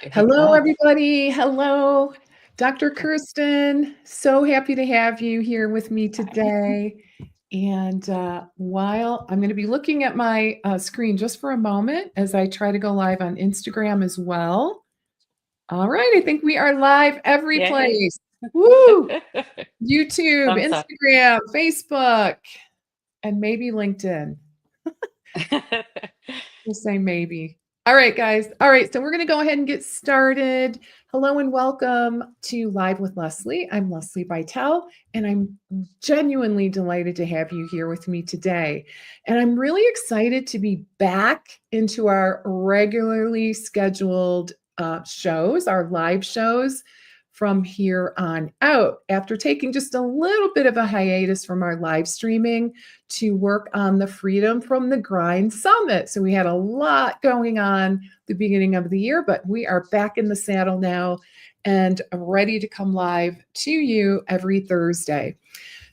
There you Hello, go. everybody. Hello, Dr. Kirsten. So happy to have you here with me Hi. today. And while I'm going to be looking at my screen just for a moment as I try to go live on Instagram as well. All right, I think we are live every Yay. place. Woo! YouTube, Thumbs up. Instagram, Facebook, and maybe LinkedIn. We'll say maybe. All right, guys. All right, so we're going to go ahead and get started. Hello and welcome to Live with Leslie. I'm Leslie Bytel, and I'm genuinely delighted to have you here with me today. And I'm really excited to be back into our regularly scheduled shows, our live shows from here on out. After taking just a little bit of a hiatus from our live streaming, to work on the Freedom from the Grind Summit. So we had a lot going on the beginning of the year, but we are back in the saddle now and ready to come live to you every Thursday.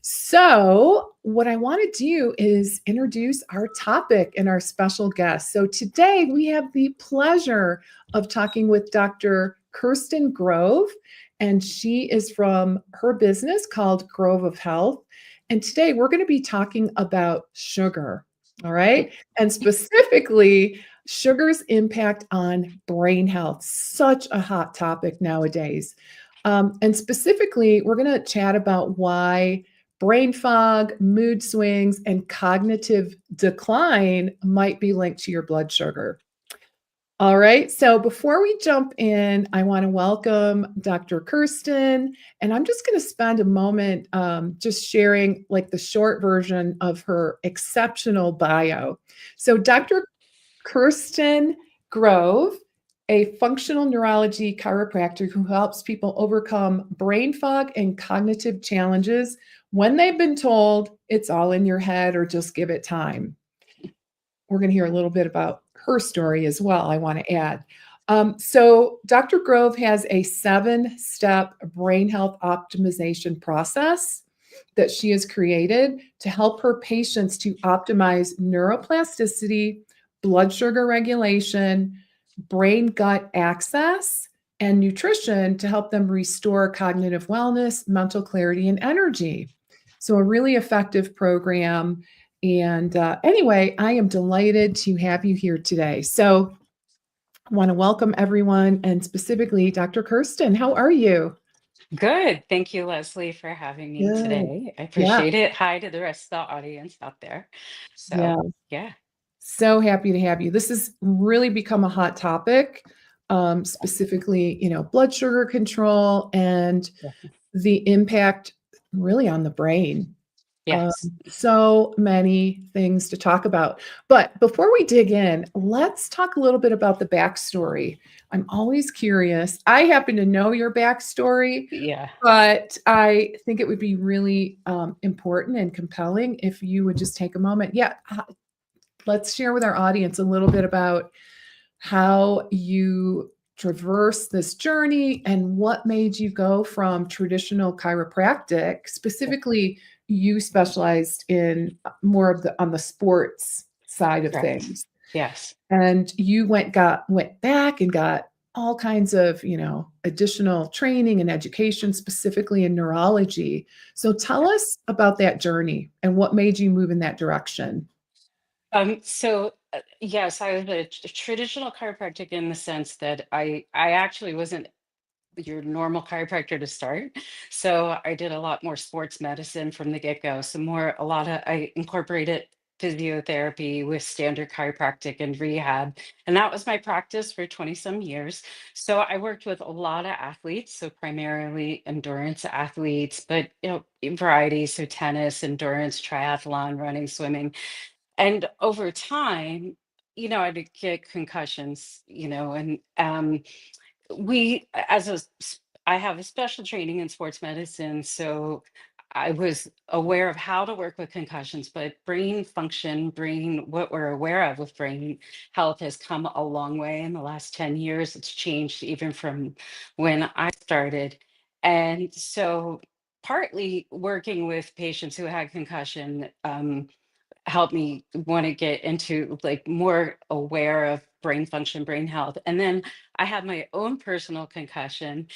So, what I want to do is introduce our topic and our special guest. So, today we have the pleasure of talking with Dr. Kirsten Grove, and she is from her business called Grove of Health. And today we're going to be talking about sugar. All right. And specifically, sugar's impact on brain health. Such a hot topic nowadays. And specifically, we're going to chat about why brain fog, mood swings, and cognitive decline might be linked to your blood sugar. All right. So before we jump in, I want to welcome Dr. Kirsten, and I'm just going to spend a moment just sharing like the short version of her exceptional bio. So Dr. Kirsten Grove, a functional neurology chiropractor who helps people overcome brain fog and cognitive challenges when they've been told it's all in your head or just give it time. We're going to hear a little bit about her story as well, I want to add. So, Dr. Grove has a 7-step brain health optimization process that she has created to help her patients to optimize neuroplasticity, blood sugar regulation, brain gut access, and nutrition to help them restore cognitive wellness, mental clarity, and energy. So, a really effective program. And anyway, I am delighted to have you here today. So, I want to welcome everyone and specifically Dr. Kirsten. How are you? Good. Thank you, Leslie, for having me Good. today. I Yeah. appreciate it. Hi to the rest of the audience out there. Yeah. So, yeah. So happy to have you. This has really become a hot topic, specifically, blood sugar control and the impact really on the brain. Yes. So many things to talk about. But before we dig in, let's talk a little bit about the backstory. I'm always curious. I happen to know your backstory, Yeah. but I think it would be really important and compelling if you would just take a moment. Yeah, let's share with our audience a little bit about how you traverse this journey and what made you go from traditional chiropractic. Specifically, you specialized in more of the on the sports side of Correct. things, Yes. and you went back and got all kinds of additional training and education, specifically in neurology. So tell us about that journey and what made you move in that direction. Yes, I was a traditional chiropractic in the sense that I actually wasn't your normal chiropractor to start. So I did a lot more sports medicine from the get-go. I incorporated physiotherapy with standard chiropractic and rehab. And that was my practice for 20 some years. So I worked with a lot of athletes, so primarily endurance athletes, but in variety, so tennis, endurance, triathlon, running, swimming. And over time, I'd get concussions, and we as a s- I have a special training in sports medicine, so I was aware of how to work with concussions, but brain function, what we're aware of with brain health has come a long way in the last 10 years. It's changed even from when I started. And so partly working with patients who had concussion, helped me want to get into like more aware of brain function, brain health. And then I had my own personal concussion.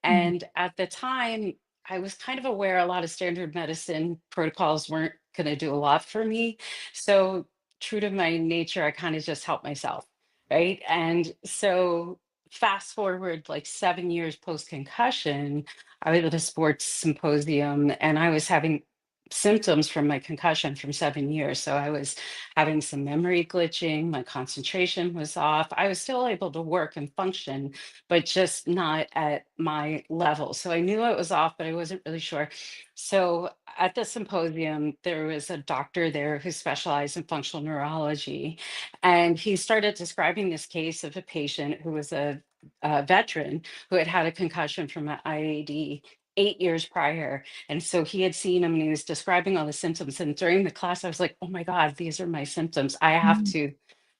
Mhm. And at the time, I was kind of aware a lot of standard medicine protocols weren't going to do a lot for me. So, true to my nature, I kind of just helped myself. Right. And so, fast forward like 7 years post concussion, I was at a sports symposium and I was having symptoms from my concussion from 7 years. So I was having some memory glitching, my concentration was off. I was still able to work and function, but just not at my level. So I knew it was off, but I wasn't really sure. So at the symposium, there was a doctor there who specialized in functional neurology. And he started describing this case of a patient who was a veteran who had had a concussion from an IAD 8 years prior. And so he had seen him and he was describing all the symptoms. And during the class, I was like, oh my God, these are my symptoms. I have Mhm. to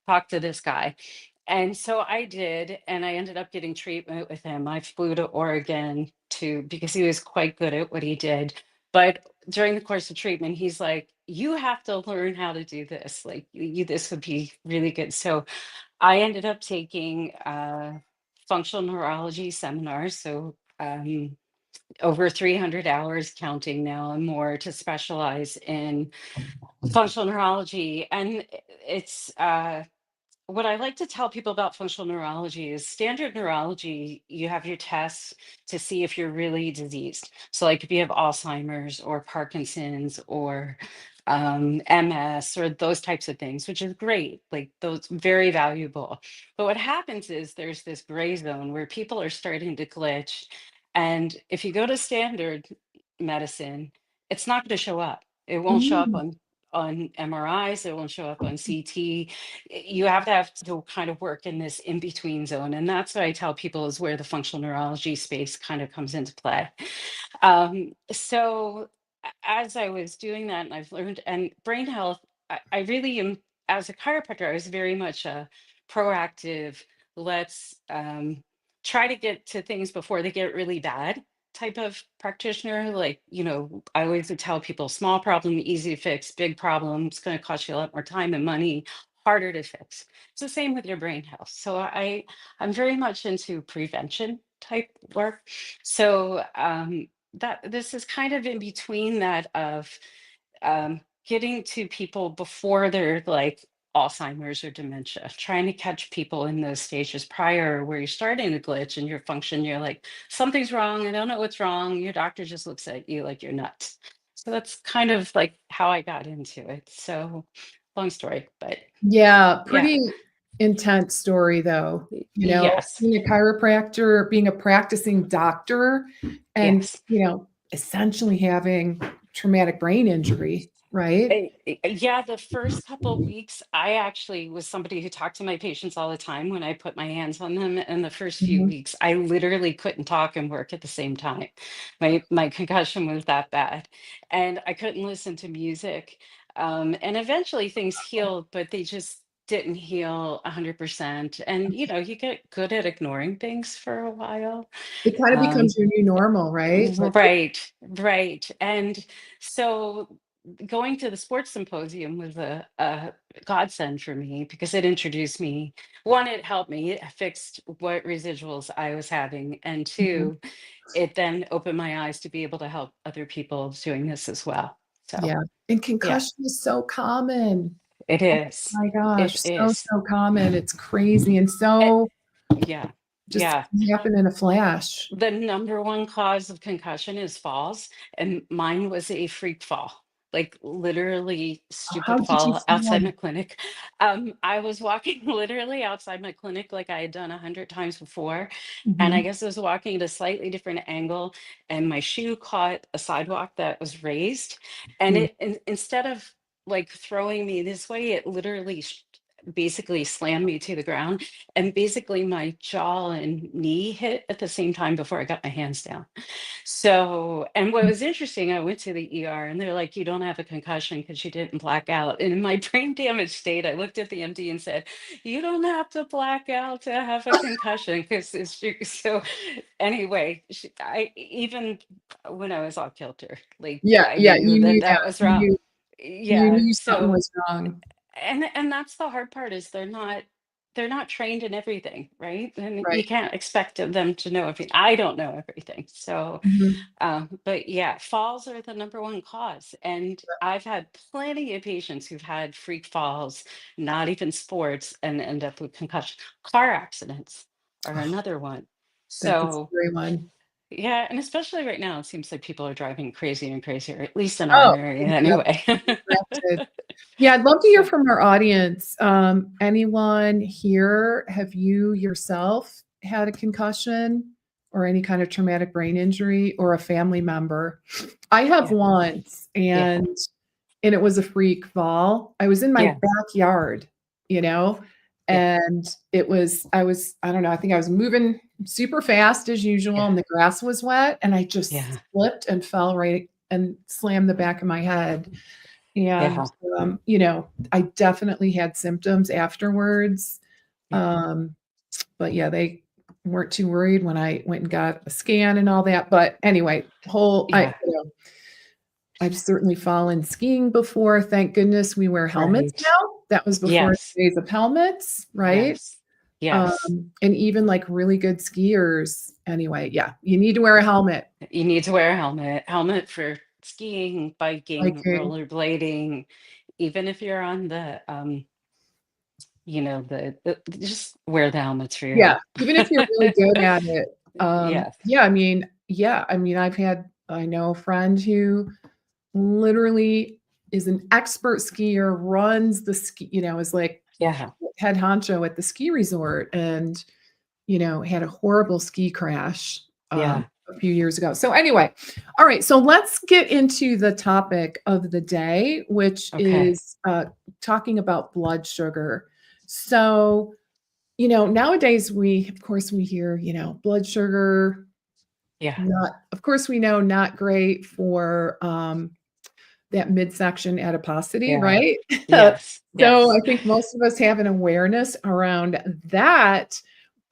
talk to this guy. And so I did, and I ended up getting treatment with him. I flew to Oregon to because he was quite good at what he did. But during the course of treatment, he's like, you have to learn how to do this. Like this would be really good. So I ended up taking functional neurology seminars. So over 300 hours counting now and more to specialize in functional neurology. And it's what I like to tell people about functional neurology is standard neurology, you have your tests to see if you're really diseased. So, like if you have Alzheimer's or Parkinson's or MS or those types of things, which is great, like those very valuable. But what happens is there's this gray zone where people are starting to glitch. And if you go to standard medicine, it's not going to show up. It won't show up Mm. on MRIs, it won't show up on CT. You have to kind of work in this in between zone. And that's what I tell people is where the functional neurology space kind of comes into play. So as I was doing that, and I've learned, and brain health, I really am, as a chiropractor, I was very much a proactive, let's try to get to things before they get really bad type of practitioner. Like, I always would tell people small problem, easy to fix, big problem, it's going to cost you a lot more time and money, harder to fix. It's the same with your brain health. So I'm very much into prevention type work. So that this is kind of in between that of getting to people before they're like Alzheimer's or dementia, trying to catch people in those stages prior where you're starting to glitch and your function, you're like, something's wrong. I don't know what's wrong. Your doctor just looks at you like you're nuts. So that's kind of like how I got into it. So long story, but Yeah, yeah, pretty intense story though. yes, Being a chiropractor, being a practicing doctor, and yes. essentially having traumatic brain injury, right? Yeah, the first couple of weeks, I actually was somebody who talked to my patients all the time when I put my hands on them. And the first few Mhm. weeks, I literally couldn't talk and work at the same time. My concussion was that bad, and I couldn't listen to music. And eventually things healed, but they just didn't heal 100%. And you get good at ignoring things for a while. It kind of becomes Um, your new normal, right? Like, right, right. And so going to the sports symposium was a godsend for me because it introduced me. One, it helped me, it fixed what residuals I was having. And mhm. two, it then opened my eyes to be able to help other people doing this as well. So, Yeah. And yeah, concussion is so common. it is. My gosh, It so, is. so common. It's crazy and Eh, so yeah, just yeah. can happen in a flash. The number one cause of concussion is falls, and mine was a freak fall. Like literally How stupid did you fall outside feel? my clinic. I was walking literally outside my clinic like I had done 100 times before. And I Mhm, guess I was walking at a slightly different angle, and my shoe caught a sidewalk that was raised. And mm. instead of like throwing me this way, it literally basically slammed me to the ground, and basically my jaw and knee hit at the same time before I got my hands down. So, and what was interesting, I went to the ER and they're like, you don't have a concussion because you didn't black out. And in my brain damaged state, I looked at the MD and said, you don't have to black out to have a concussion because so anyway, I even when I was off kilter, like Yeah, I yeah, knew you that knew that. that was You wrong. knew You Yeah. knew something So was wrong. and that's the hard part is they're not trained in everything, right? And Right. you can't expect of them to know everything. I don't know everything. So Mhm. but yeah, falls are the number one cause. And I've had plenty of patients who've had freak falls, not even sports, and end up with concussion. Car accidents are Oh, another one. that's a So scary one. yeah, and especially right now, it seems like people are driving crazier and crazier, at least in our Oh, area yep, anyway. distracted. Yeah, I'd love to hear So from our audience. Anyone here, have you yourself had a concussion or any kind of traumatic brain injury or a family member? I have yeah, once, yeah, and it was a freak fall. I was in my yeah, backyard, you know, yeah, and I don't know, I think I was moving super fast as usual, yeah, and the grass was wet, and I just yeah, slipped and fell right and slammed the back of my head. And, yeah, I definitely had symptoms afterwards. yeah, Um, but yeah, they weren't too worried when I went and got a scan and all that. But anyway, yeah, I've certainly fallen skiing before. Thank goodness we wear helmets right. now. That was before Yes, the days of helmets, right? yes, yes. And even like really good skiers. Anyway, yeah, you need to wear a helmet. You need to wear a helmet for skiing, biking, Hiking. rollerblading, even if you're on the just wear the helmets for your Yeah, head. even if you're really good at it. Yes. I know a friend who literally is an expert skier, runs the ski, is like Yeah. head honcho at the ski resort and, had a horrible ski crash, Yeah. a few years ago. So anyway, all right, so let's get into the topic of the day, which Okay. is, talking about blood sugar. So, nowadays of course, we hear, blood sugar, Yeah. not, of course, we know not great for, that midsection adiposity, Yeah. right? Yes. So Yes. I think most of us have an awareness around that,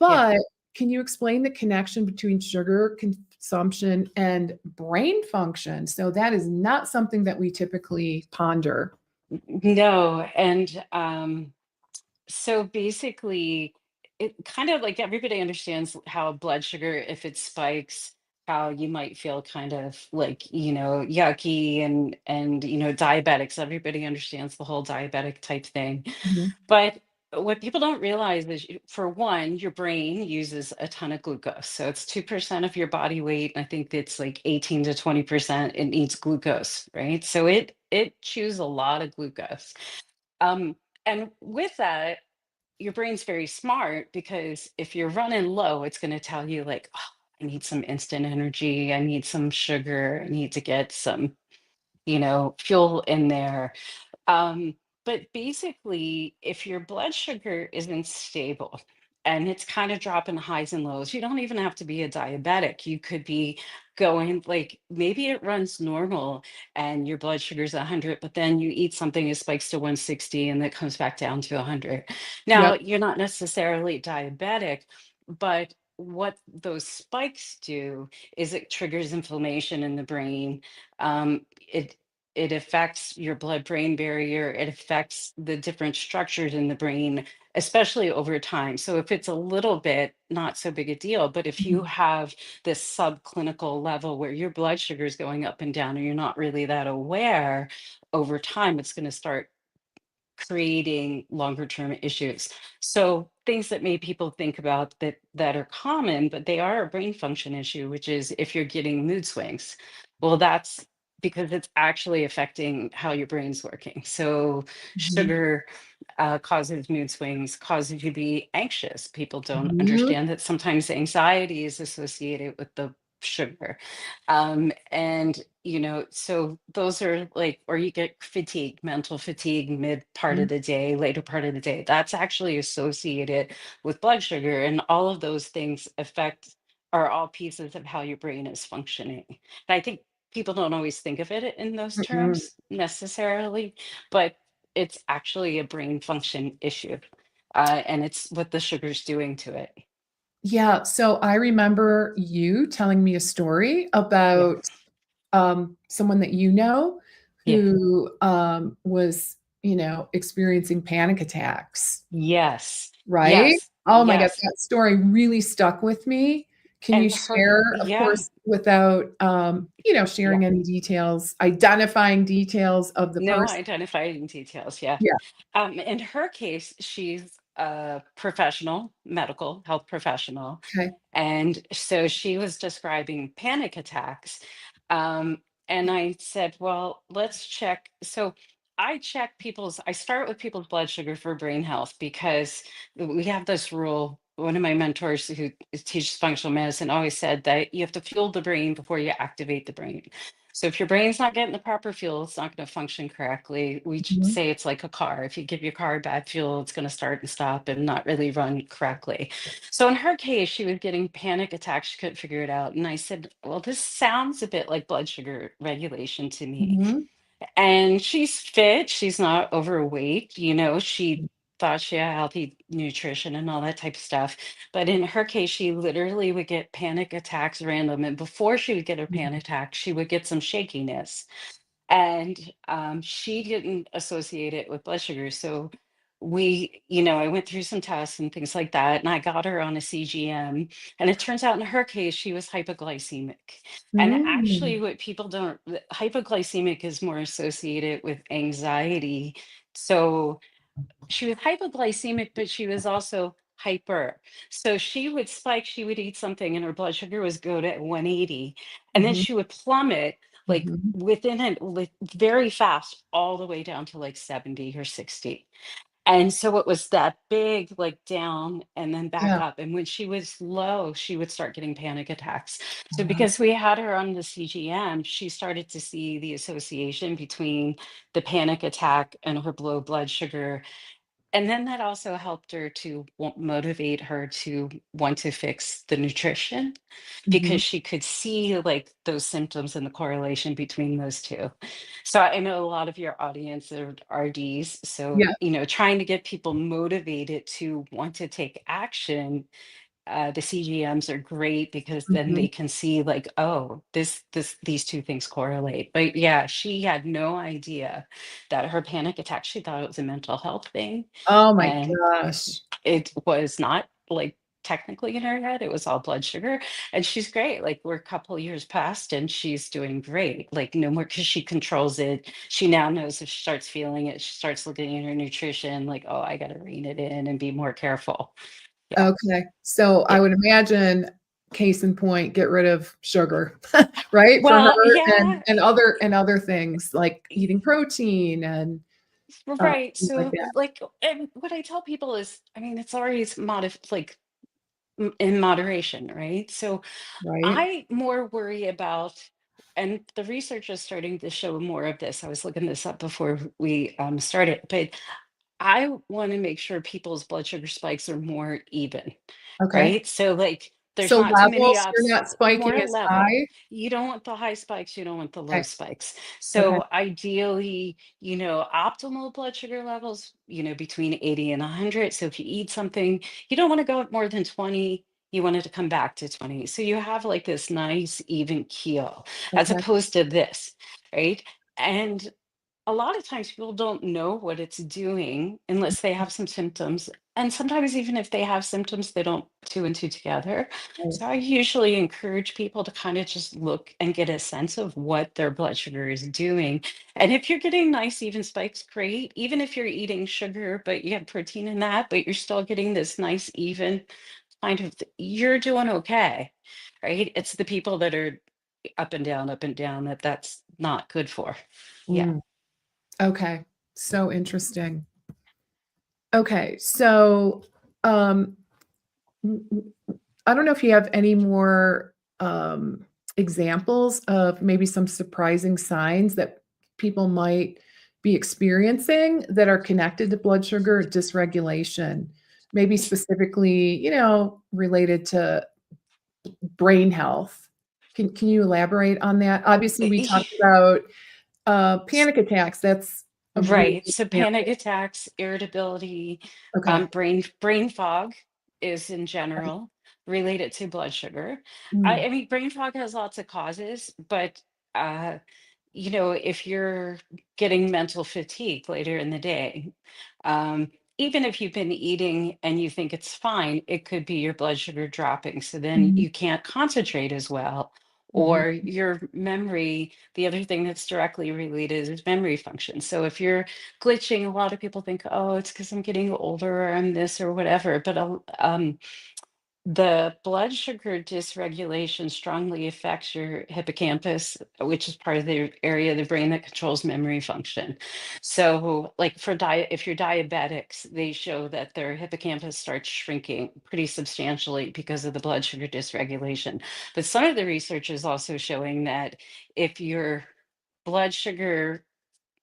Yeah. but can you explain the connection between sugar consumption and brain function? So that is not something that we typically ponder. No, and so basically, it kind of like everybody understands how blood sugar, if it spikes, how you might feel kind of like, yucky and diabetics. Everybody understands the whole diabetic type thing. Mhm. But what people don't realize is, for one, your brain uses a ton of glucose. So it's 2% of your body weight. I think it's like 18 to 20% it needs glucose, right? So it chews a lot of glucose. Um, and with that, your brain's very smart because if you're running low, it's going to tell you like, oh, I need some instant energy. I need some sugar. I need to get some, fuel in there. um, but basically, if your blood sugar isn't stable and it's kind of dropping highs and lows, you don't even have to be a diabetic. You could be going like maybe it runs normal and your blood sugar's 100, but then you eat something, it spikes to 160 and then comes back down to 100. Now, Yep. you're not necessarily diabetic, but what those spikes do is it triggers inflammation in the brain. It affects your blood brain barrier. It affects the different structures in the brain, especially over time. So if it's a little bit, not so big a deal. But if you Mhm. have this subclinical level where your blood sugar is going up and down and you're not really that aware, over time, it's going to start creating longer term issues. So things that maybe people think about that are common, but they are a brain function issue, which is if you're getting mood swings. Well, that's because it's actually affecting how your brain's working. So Mhm. sugar causes mood swings, causes you to be anxious. People don't Mhm. understand that sometimes anxiety is associated with the sugar. And so those are like, or you get fatigue, mental fatigue, mid part of Mhm. the day, later part of the day. That's actually associated with blood sugar. And all of those things are all pieces of how your brain is functioning. And I think people don't always think of it in those Mhm. terms necessarily, but it's actually a brain function issue. And it's what the sugar's doing to it. Yeah, so I remember you telling me a story Yeah. about, someone that you know Yeah. who was, experiencing panic attacks, Yes. right? Yes. Oh my god, Yes. that story really stuck with me. Can you And her, share, of yeah. course, without, Yeah. sharing any details, identifying details of the No person? identifying details. Yeah. Yeah, In her case, she's a professional, medical health professional. okay. And so she was describing panic attacks. Um, and I said, well, let's check. So I start with people's blood sugar for brain health because we have this rule. One of my mentors who teaches functional medicine always said that you have to fuel the brain before you activate the brain. So if your brain's not getting the proper fuel, it's not going to function correctly. Mhm, Say it's like a car. If you give your car bad fuel, it's going to start and stop and not really run correctly. So in her case, she was getting panic attacks. She couldn't figure it out. And I said, well, this sounds a bit like blood sugar regulation to me. mhm, And she's fit. She's not overweight. She thought she had healthy nutrition and all that type of stuff. But in her case, she literally would get panic attacks random. And before she would get her mhm, panic attack, she would get some shakiness. And she didn't associate it with blood sugar. So I went through some tests and things like that, and I got her on a CGM. And it turns out in her case, she was hypoglycemic. And actually, mm, what people don't, hypoglycemic is more associated with anxiety. So she was hypoglycemic, but she was also hyper. So she would spike, she would eat something, and her blood sugar was go to 180. And then mhm, she would plummet like mhm. within it like very fast, all the way down to like 70 or 60. And so it was that big, like down and then back Yeah. up. And when she was low, she would start getting panic attacks. So Uh, because we had her on the CGM, she started to see the association between the panic attack and her low blood sugar. And then that also helped her to motivate her to want to fix the nutrition mhm. because she could see like those symptoms and the correlation between those two. So I know a lot of your audience are RDs. So, Yeah. trying to get people motivated to want to take action, the CGMs are great because then Mhm. they can see like, oh, these two things correlate. But yeah, she had no idea that her panic attack, she thought it was a mental health thing. Oh my And gosh. it was not like technically in her head, it was all blood sugar. And she's great. Like we're a couple years past and she's doing great. Like no more because she controls it. She now knows if she starts feeling it, she starts looking at her nutrition, like, oh, I gotta rein it in and be more careful. Yeah. Okay. So I Yeah. would imagine, case in point, get rid of sugar, right? For Well, her yeah, and other things like eating protein and right. things like So, that, like, and what I tell people is, I mean, it's always like in moderation, right? So, right? I more worry about, and the research is starting to show more of this. I was looking this up before we started, but I want to make sure people's blood sugar spikes are more even, Okay. right? So like there's So not too many levels, you're ups, not spiking more as level. high? You don't want the high spikes, you don't want the low Okay. spikes. Okay. So ideally, optimal blood sugar levels, between 80 and 100. So if you eat something, you don't want to go up more than 20. You want it to come back to 20. So you have like this nice even keel as Okay. opposed to this, right? And a lot of times people don't know what it's doing unless they have some symptoms. And sometimes, even if they have symptoms, they don't put two and two together. Right. So I usually encourage people to kind of just look and get a sense of what their blood sugar is doing. And if you're getting nice, even spikes, great. Even if you're eating sugar, but you have protein in that, but you're still getting this nice, even kind of, you're doing okay, right? It's the people that are up and down that that's not good for. Yeah. Mm, okay. So interesting. Okay. So, um, I don't know if you have any more examples of maybe some surprising signs that people might be experiencing that are connected to blood sugar dysregulation, maybe specifically, related to brain health. Can you elaborate on that? Obviously, we talked about panic attacks. That's a really Right. good So panic example. attacks, irritability, Okay. brain fog is in Okay. general related to blood sugar. Mm, I mean, brain fog has lots of causes, but uh, if you're getting mental fatigue later in the day, um, even if you've been eating and you think it's fine, it could be your blood sugar dropping. So then Mhm, you can't concentrate as well. mhm, Or your memory, the other thing that's directly related is memory function. So if you're glitching, a lot of people think, oh, it's because I'm getting older or I'm this or whatever. But the blood sugar dysregulation strongly affects your hippocampus, which is part of the area of the brain that controls memory function. So, like for diet, if you're diabetics, they show that their hippocampus starts shrinking pretty substantially because of the blood sugar dysregulation. But some of the research is also showing that if your blood sugar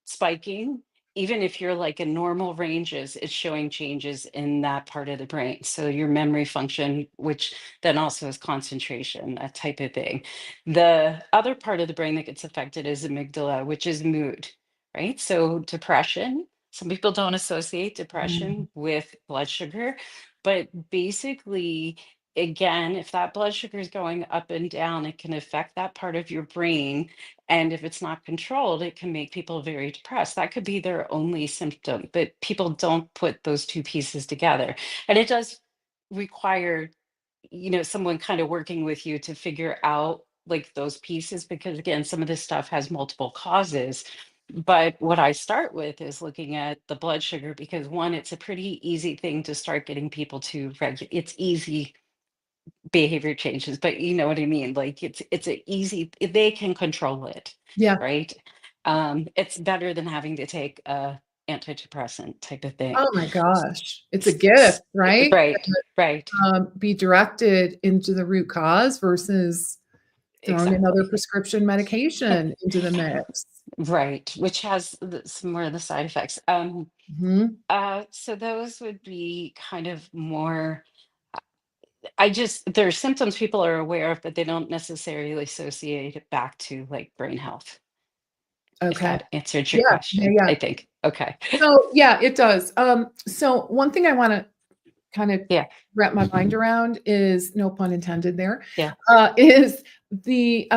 spiking, even if you're like in normal ranges, it's showing changes in that part of the brain. So your memory function, which then also is concentration, that type of thing. The other part of the brain that gets affected is amygdala, which is mood, right? So depression, some people don't associate mhm. depression with blood sugar, but basically, again, if that blood sugar is going up and down, it can affect that part of your brain, and if it's not controlled, it can make people very depressed. That could be their only symptom, but people don't put those two pieces together. And it does require, someone kind of working with you to figure out like those pieces, because again, some of this stuff has multiple causes. But what I start with is looking at the blood sugar because one, it's a pretty easy thing to start getting people to regulate. It's easy behavior changes, but you know what I mean? Like it's a easy, they can control it, Yeah. right? It's better than having to take a antidepressant type of thing. Oh my gosh. It's a S- gift, s- right? Right, right, Be directed into the root cause versus throwing another exactly. prescription medication into the mix. Right, which has some more of the side effects. Mhm. So those would be kind of more, there are symptoms people are aware of, but they don't necessarily associate it back to like brain health. If Okay. that answered your Yeah, yeah, question, yeah. I think. Okay. So, yeah, it does. So one thing I wanna kind of Yeah, wrap my mind around is, no pun intended there, yeah, is the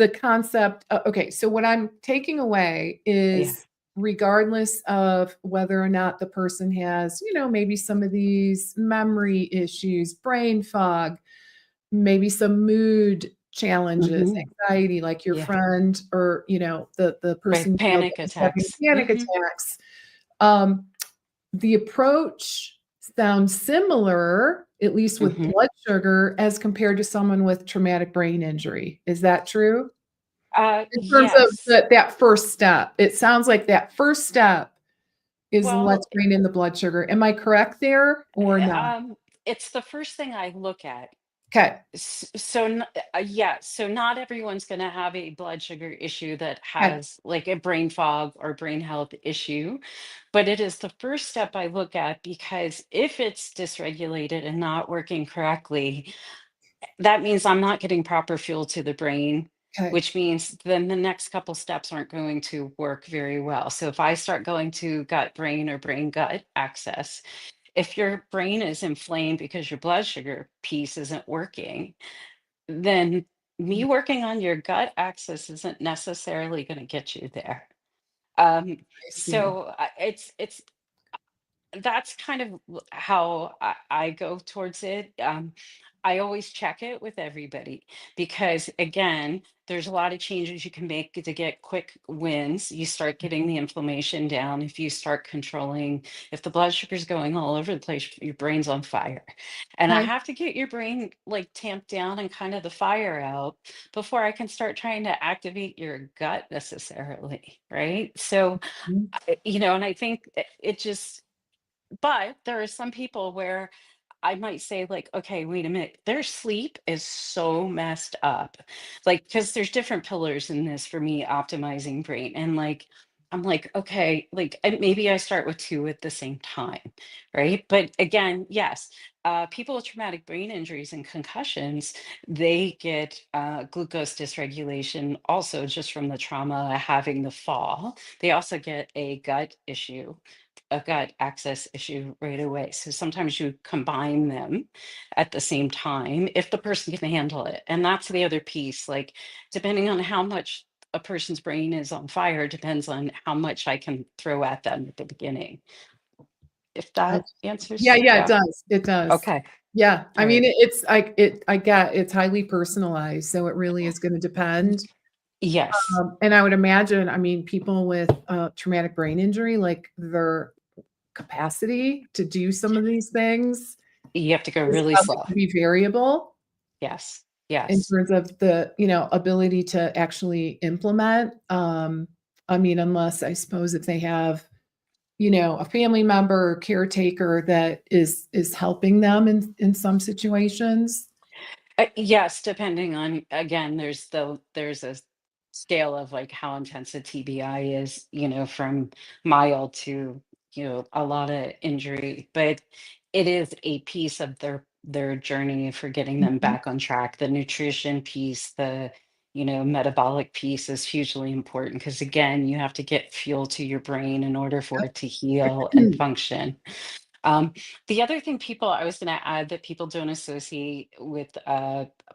concept okay, so what I'm taking away yeah. is regardless of whether or not the person has, maybe some of these memory issues, brain fog, maybe some mood challenges, Mhm. anxiety, like your Yeah, friend or, the right. person Panic that was having attacks. panic Mhm. attacks. Um, the approach sounds similar, at least with Mhm. blood sugar, as compared to someone with traumatic brain injury. Is that true? In terms of Yes. that first step, it sounds like that first step is Well, let's rein in the blood sugar. Am I correct there or eh, not? it's the first thing I look at. Okay. Yeah, so not everyone's going to have a blood sugar issue that Okay. has like a brain fog or brain health issue, but it is the first step I look at because if it's dysregulated and not working correctly, that means I'm not getting proper fuel to the brain, Okay. which means then the next couple steps aren't going to work very well. So if I start going to gut brain or brain gut access, if your brain is inflamed because your blood sugar piece isn't working, then me working on your gut axis isn't necessarily going to get you there. Um, I see. so it's that's kind of how I go towards it. I always check it with everybody because, again, there's a lot of changes you can make to get quick wins. You start getting the inflammation down. If you start controlling, if the blood sugar's going all over the place, your brain's on fire. And I Okay. have to get your brain like tamped down and kind of the fire out before I can start trying to activate your gut necessarily. Right. So, Mhm. and I think it just, but there are some people where I might say, like, okay, wait a minute, their sleep is so messed up. Like, because there's different pillars in this for me optimizing brain. And like, I'm like, okay, like maybe I start with two at the same time, right? But again, yes, people with traumatic brain injuries and concussions, they get glucose dysregulation also just from the trauma having the fall. They also get a gut issue, a gut access issue right away. So sometimes you combine them at the same time if the person can handle it. And that's the other piece. Like, depending on how much a person's brain is on fire depends on how much I can throw at them at the beginning. If that Yeah, answers, yeah, it yeah. does. It does. Okay. Yeah. I All mean, right. it's like I get it's highly personalized, so it really is going to depend. Yes. And I would imagine, I mean, people with traumatic brain injury, like their capacity to do some of these things You have to go is really probably slow. to be variable Yes. in Yes. terms of the, ability to actually implement. I mean, unless I suppose if they have, a family member or caretaker that is helping them in some situations. Yes, depending on, again, there's a scale of like how intense a TBI is, from mild to, a lot of injury, but it is a piece of their journey for getting them Mhm. back on track. The nutrition piece, the, metabolic piece is hugely important because again, you have to get fuel to your brain in order for it to heal and Yep. function. Um, the other thing I was going to add that people don't associate with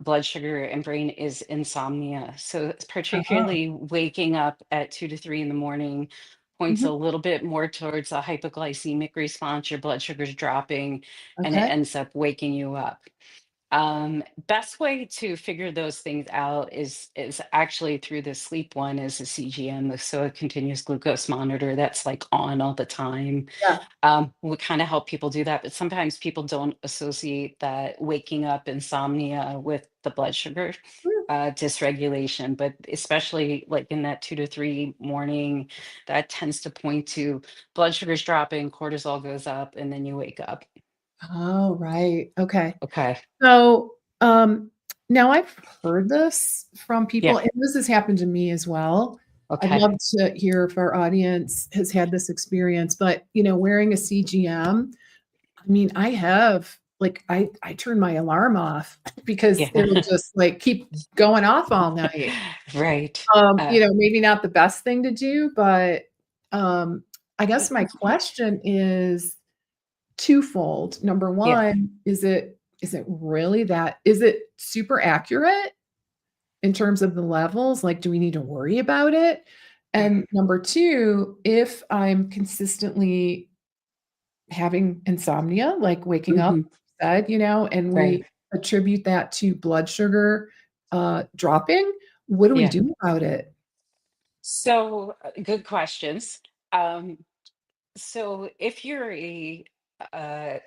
blood sugar and brain is insomnia. So, it's Oh, particularly waking up at 2 to 3 in the morning points mhm. a little bit more towards a hypoglycemic response. Your blood sugar's dropping and it Okay. ends up waking you up. Best way to figure those things out is actually through the sleep one is a CGM, so a continuous glucose monitor that's like on all the time. Yeah. We kind of help people do that, but sometimes people don't associate that waking up insomnia with the blood sugar Mm. dysregulation, but especially like in that 2 to 3 morning, that tends to point to blood sugars dropping, cortisol goes up, and then you wake up. Oh, right. Okay. Okay. So, now I've heard this from people, Yeah. and this has happened to me as well. I'd Okay. love to hear if our audience has had this experience, but, wearing a CGM, I mean, I have like, I turn my alarm off because Yeah. it'll just, like, keep going off all night. Right. Uh, Maybe not the best thing to do, but, um, I guess my question is twofold. Number yeah. 1, is it really that is it super accurate in terms of the levels? Like, do we need to worry about it? And number 2, if I'm consistently having insomnia, like waking up, Hmm. said, and Right. we attribute that to blood sugar, dropping, what do we Yeah. do about it? So good questions. Um, So if you're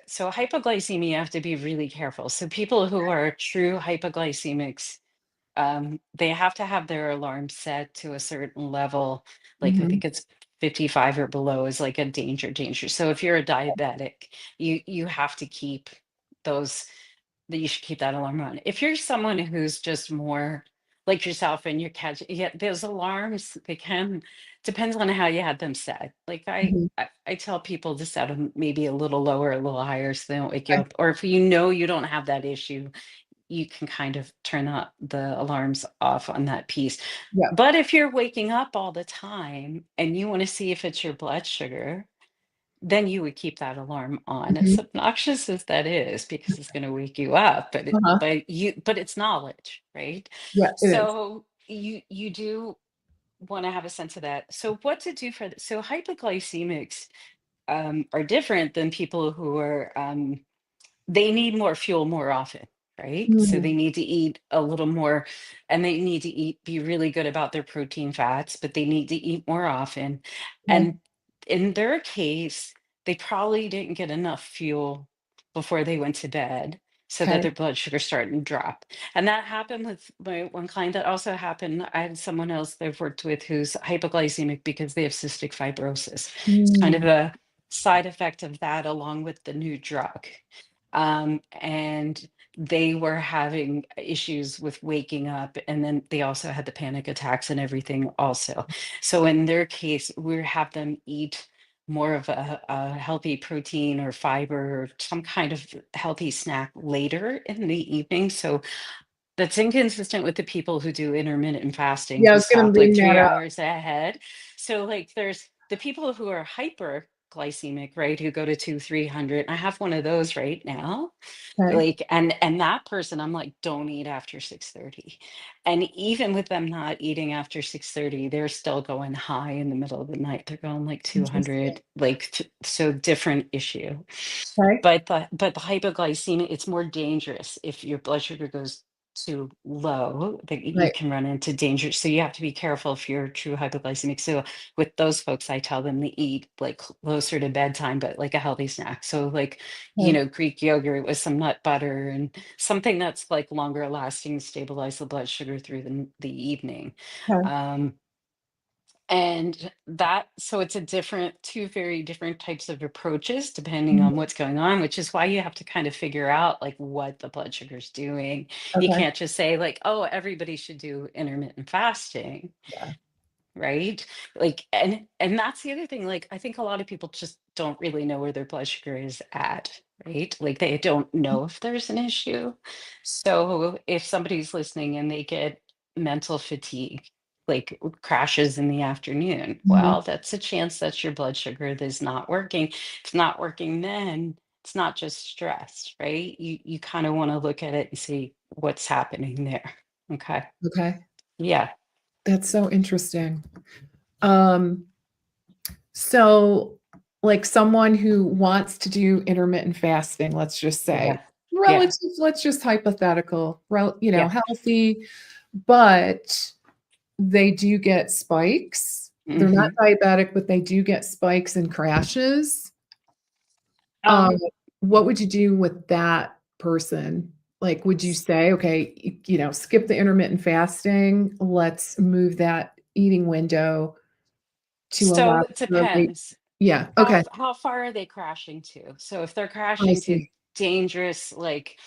so hypoglycemia, you have to be really careful. So people who are true hypoglycemics, they have to have their alarm set to a certain level. Like I Mhm. think it's 55 or below is like a danger. So if you're a diabetic, you have to keep those that you should keep that alarm on. If you're someone who's just more like yourself and you're catching, yeah, those alarms, they can, depends on how you had them set. Like Mhm. I tell people to set them maybe a little lower, a little higher so they don't wake you Okay. up. Or if you know you don't have that issue, you can kind of turn the alarms off on that piece. Yeah. But if you're waking up all the time and you want to see if it's your blood sugar, then you would keep that alarm on. As Mhm. obnoxious as that is, because it's going to wake you up, Uh-huh. but it's knowledge, right? Yeah, it is. So you do want to have a sense of that. So what to do for so hypoglycemics are different than people who are they need more fuel more often, right? So Mm, they need to eat a little more and they need to be really good about their protein fats, but they need to eat more often. okay. And in their case, they probably didn't get enough fuel before they went to bed so that Okay. their blood sugar started to drop. And that happened with my one client. That also happened. I had someone else that I've worked with who's hypoglycemic because they have cystic fibrosis. It's kind of Mm, a side effect of that along with the new drug, and they were having issues with waking up, and then they also had the panic attacks and everything also. So in their case, we have them eat more of a healthy protein or fiber or some kind of healthy snack later in the evening. So that's inconsistent with the people who do intermittent fasting yeah, I who was gonna stop like bring three that up. hours ahead. So like there's the people who are hyper hypoglycemic, right, who go to 200, 300. I have one of those right now. Okay. Like, and that person, I'm like, don't eat after 6:30. And even with them not eating after 6:30, they're still going high in the middle of the night. They're going like Interesting. 200, like so different issue. Okay. But the hypoglycemia, it's more dangerous if your blood sugar goes too low, that you Right. can run into danger. So you have to be careful if you're true hypoglycemic. So with those folks, I tell them to eat like closer to bedtime, but like a healthy snack. So like, Okay. Greek yogurt with some nut butter and something that's like longer lasting, stabilize the blood sugar through the evening. Okay. Um, and that, so it's a different, two very different types of approaches depending on Mhm. what's going on, which is why you have to kind of figure out like what the blood sugar's doing. You Okay. can't just say like, oh, everybody should do intermittent fasting, Yeah. right? Like, and that's the other thing. Like, I think a lot of people just don't really know where their blood sugar is at, right? Like, they don't know if there's an issue. So, if somebody's listening and they get mental fatigue, like crashes in the afternoon, Mhm. well, that's a chance that your blood sugar is not working. If it's not working, then it's not just stress, right? You kind of want to look at it and see what's happening there. Okay. Okay. Yeah. That's so interesting. Um, so like someone who wants to do intermittent fasting, let's just say, Yeah. Yeah. relative, let's just hypothetical, Yeah. healthy, but they do get spikes. They're not Mhm. diabetic, but they do get spikes and crashes. Um, Um, what would you do with that person? Like, would you s- say, okay, skip the intermittent fasting, let's move that eating window to so allow it for late. depends. Yeah, How okay. how far are they crashing to? So if they're I crashing to see. dangerous, like,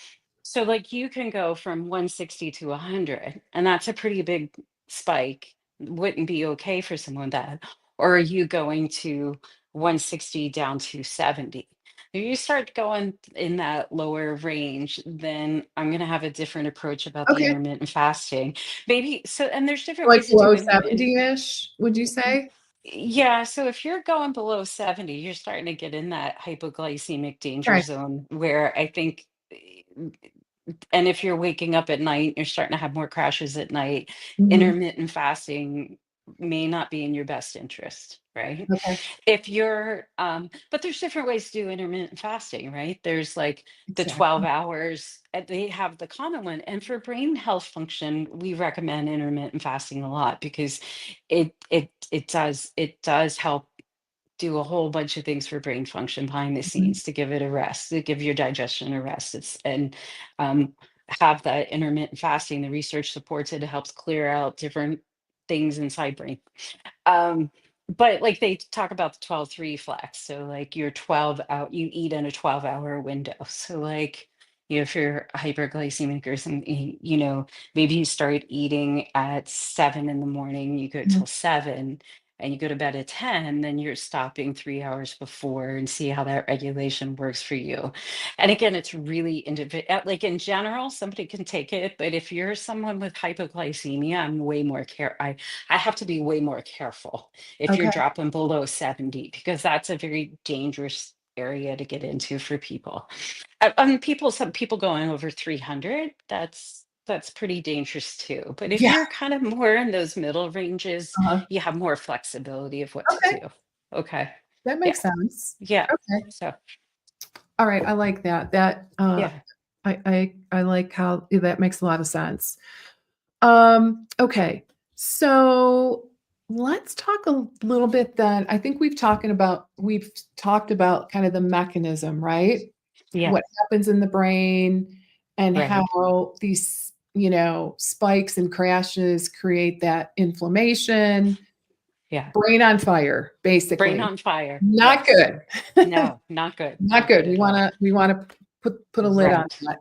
so like you can go from 160 to 100, and that's a pretty big spike. Wouldn't be okay for someone that. Or are you going to 160 down to 70? If you start going in that lower range, then I'm going to have a different approach about the Okay. intermittent fasting. Maybe so, and there's different Like ways to do below intermittent. 70-ish, would you say? Yeah, so if you're going below 70, you're starting to get in that hypoglycemic danger Okay. zone where I think, and if you're waking up at night, you're starting to have more crashes at night, Mhm. intermittent fasting may not be in your best interest, right? Okay. If you're, but there's different ways to do intermittent fasting, right? There's like the 12 Exactly. hours, they have the common one. And for brain health function, we recommend intermittent fasting a lot because it does help do a whole bunch of things for brain function behind the Mhm. scenes to give it a rest, to give your digestion a rest. And um, have that intermittent fasting. The research supports it. It helps clear out different things inside brain. Um, but like they talk about the 12-3 flex. So like you're 12 out, you eat in a 12-hour window. So like, if you're hyperglycemic or something, maybe you start eating at 7 in the morning, you go Mhm. till 7 and you go to bed at 10, then you're stopping 3 hours before and see how that regulation works for you. And again, it's really individual. Like in general, somebody can take it, but if you're someone with hypoglycemia, I'm way more care. I have to be way more careful if you're Okay. dropping below 70 because that's a very dangerous area to get into for people. Some people going over 300, that's pretty dangerous too. But if Yeah. you're kind of more in those middle ranges, Uh-huh. you have more flexibility of what to Okay. do. Okay. That Yeah. makes sense. Yeah. Okay. So, All right. I like that. yeah. I like how that makes a lot of sense. Okay. So let's talk a little bit then. I think we've talked about kind of the mechanism, right? Yeah. What happens in the brain and Right. how these, spikes and crashes create that inflammation, Yeah. brain on fire, Brain basically. on fire. Not Yes. good. No, not good. Not Not good good. at all. We wanna put a lid on Right. that.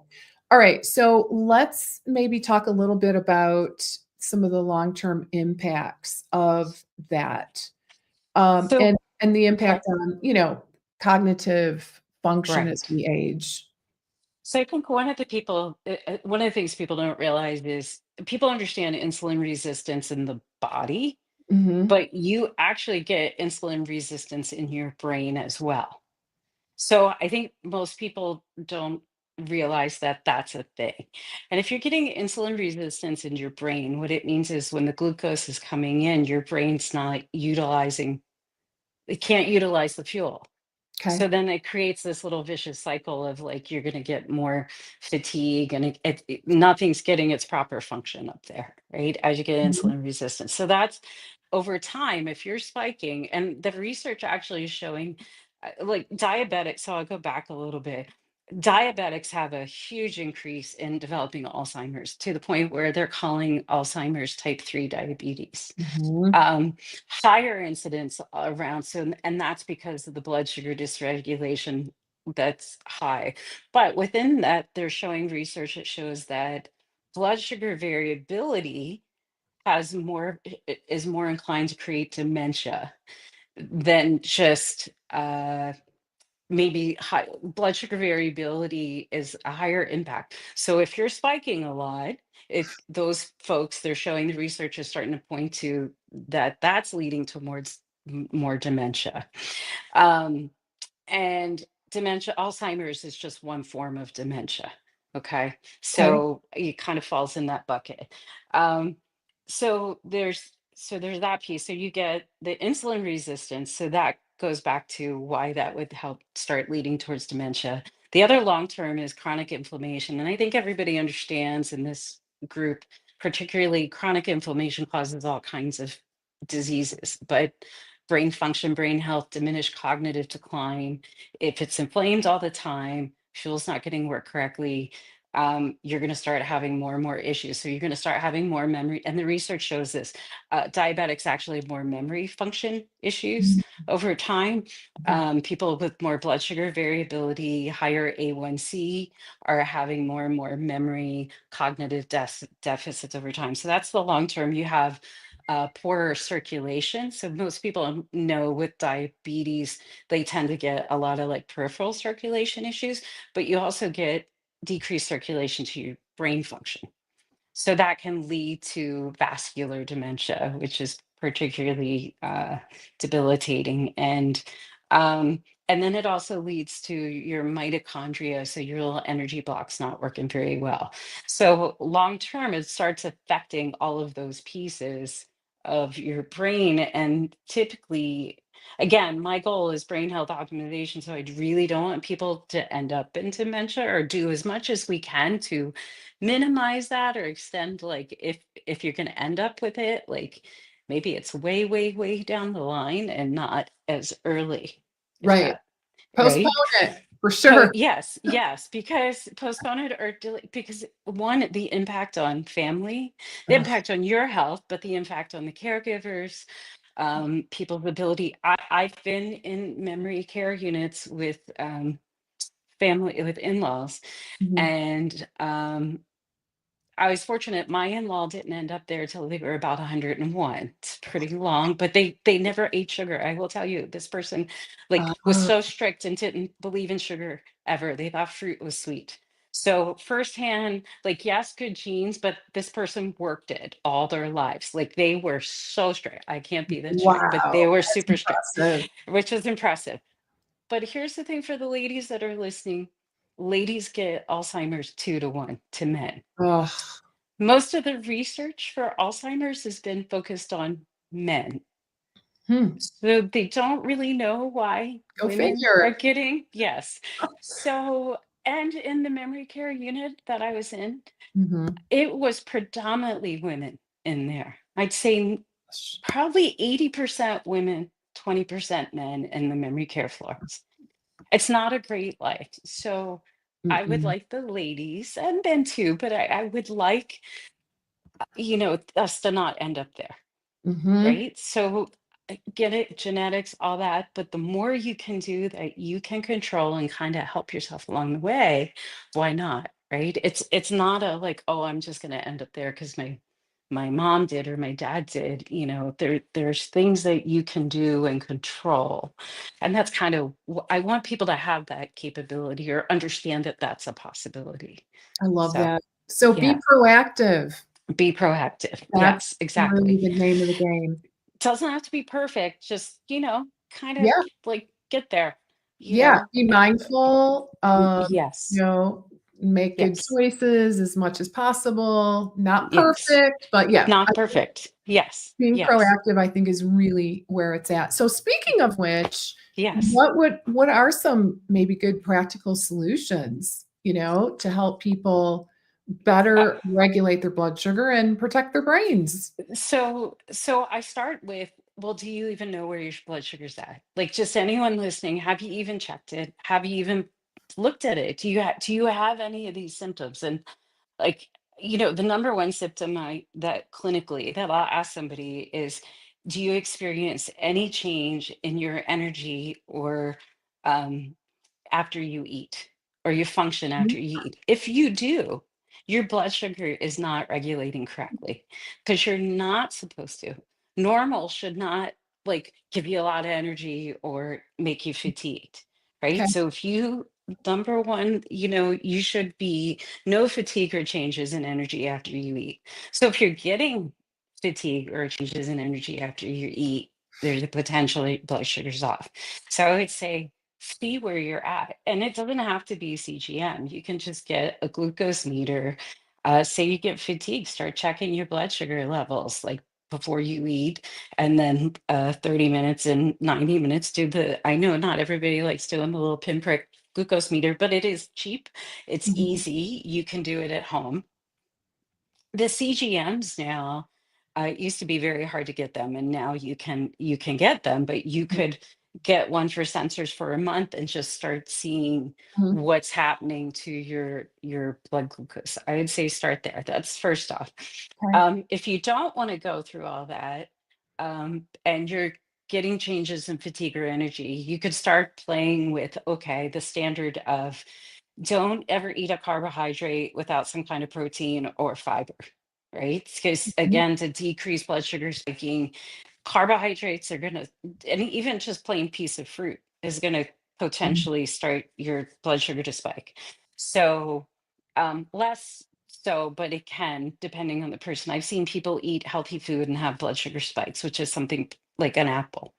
All right, so let's maybe talk a little bit about some of the long-term impacts of that, So, and the okay. impact on, cognitive function as Right. we age. So I think one of the things people don't realize is people understand insulin resistance in the body, Mhm. but you actually get insulin resistance in your brain as well. So I think most people don't realize that that's a thing. And if you're getting insulin resistance in your brain, what it means is when the glucose is coming in, your brain's not utilizing, it can't utilize the fuel. Okay. So then it creates this little vicious cycle of like you're going to get more fatigue, and nothing's getting its proper function up there, right? As you get Mhm. insulin resistance. So that's over time, if you're spiking, and the research actually is showing like diabetics. So I'll go back a little bit. Diabetics have a huge increase in developing Alzheimer's to the point where they're calling Alzheimer's type 3 diabetes. Mhm. um, Higher incidence around. So, and that's because of the blood sugar dysregulation that's high. But within that, they're showing research that shows that blood sugar variability has more is more inclined to create dementia than just maybe high blood sugar variability is a higher impact. So if you're spiking a lot, if those folks, they're showing, the research is starting to point to that that's leading towards more dementia. Um, and dementia, Alzheimer's is just one form of dementia. Okay. Okay. So it kind of falls in that bucket. Um, so there's that piece. So you get the insulin resistance. So that goes back to why that would help start leading towards dementia. The other long term is chronic inflammation. And I think everybody understands in this group, particularly chronic inflammation causes all kinds of diseases, but brain function, brain health, diminished cognitive decline. If it's inflamed all the time, fuel's not getting work correctly, you're going to start having more and more issues. So you're going to start having more memory. And the research shows this. Diabetics actually have more memory function issues Mhm. over time. Mhm. People with more blood sugar variability, higher A1C, are having more and more memory, cognitive deficits over time. So that's the long term. You have poorer circulation. So most people know with diabetes, they tend to get a lot of like peripheral circulation issues, but you also get decreased circulation to your brain function. So that can lead to vascular dementia, which is particularly debilitating. Um, and then it also leads to your mitochondria, so your little energy block's not working very well. So long term, it starts affecting all of those pieces of your brain. And typically, again, my goal is brain health optimization. So I really don't want people to end up in dementia, or do as much as we can to minimize that or extend, like if you're going to end up with it, like maybe it's way way down the line and not as early, if Right. that, Postpone right. it for sure. Yes, because postpone it or delay, because one, the impact on family, the Ugh. impact on your health, but the impact on the caregivers, people's ability. I've been in memory care units with family, with in-laws, Mhm. and I was fortunate. My in-law didn't end up there till they were about 101. It's pretty long, but they never ate sugar. I will tell you, this person like was Oh, so strict and didn't believe in sugar ever. They thought fruit was sweet. So firsthand, like yes, good genes, but this person worked it all their lives. Like they were so strict. I can't be that strict, but wow. they were That's super strict, impressive. which is impressive. But here's the thing for the ladies that are listening. Ladies get Alzheimer's 2 to 1 to men. Oh. Most of the research for Alzheimer's has been focused on men. Hmm. So they don't really know why Go women are figure. getting, yes. So, and in the memory care unit that I was in, Mhm. it was predominantly women in there. I'd say probably 80% women, 20% men in the memory care floors. It's not a great life. So I would Mm-mm. like the ladies and men too, but I would like, us to not end up there. Mhm. Right? So get it, genetics, all that. But the more you can do that, you can control and kind of help yourself along the way. Why not? Right? It's not a like, oh, I'm just going to end up there because my mom did or my dad did. There's things that you can do and control, and that's kind of I want people to have that capability or understand that that's a possibility. I love So that. So yeah, be proactive. be proactive. That's Yes, really exactly. the name of the game. Doesn't have to be perfect, just, kind of Yeah. like get there, Yeah, be uh, mindful, yes, make good yes, choices as much as possible, not yes. perfect, but yeah, I Not think perfect. Yes, being yes, proactive, I think, is really where it's at. So speaking of which, yes. what are some maybe good practical solutions, to help people Uh, better regulate their blood sugar and protect their brains? so I start with, well, do you even know where your blood sugar's at? Like, just anyone listening, have you even checked it? Have you even looked at it? Do you have any of these symptoms? And like, the number one symptom that clinically that I'll ask somebody is, do you experience any change in your energy or um after you eat, or you function Mhm. after you eat? If you do, your blood sugar is not regulating correctly, because you're not supposed to. Normal should not like give you a lot of energy or make you fatigued, right? Okay. So if you, number one, you should be no fatigue or changes in energy after you eat. So if you're getting fatigue or changes in energy after you eat, there's a potential blood sugar's off. So I would say see where you're at. And it doesn't have to be CGM. You can just get a glucose meter. Say you get fatigue, start checking your blood sugar levels like before you eat, and then 30 minutes and 90 minutes do the, I know not everybody likes doing the little pinprick glucose meter, but it is cheap. It's Mhm. easy. You can do it at home. The CGMs now, it used to be very hard to get them, and now you can get them, but you could get one for sensors for a month and just start seeing Mhm. what's happening to your blood glucose. I would say start there. That's first off. Okay. If you don't want to go through all that, and you're getting changes in fatigue or energy, you could start playing with, okay, the standard of don't ever eat a carbohydrate without some kind of protein or fiber, right? Because Mhm. again, to decrease blood sugar spiking, carbohydrates are going to, and even just plain piece of fruit is going to Mhm. potentially start your blood sugar to spike. So, less so, but it can, depending on the person. I've seen people eat healthy food and have blood sugar spikes, which is something like an apple.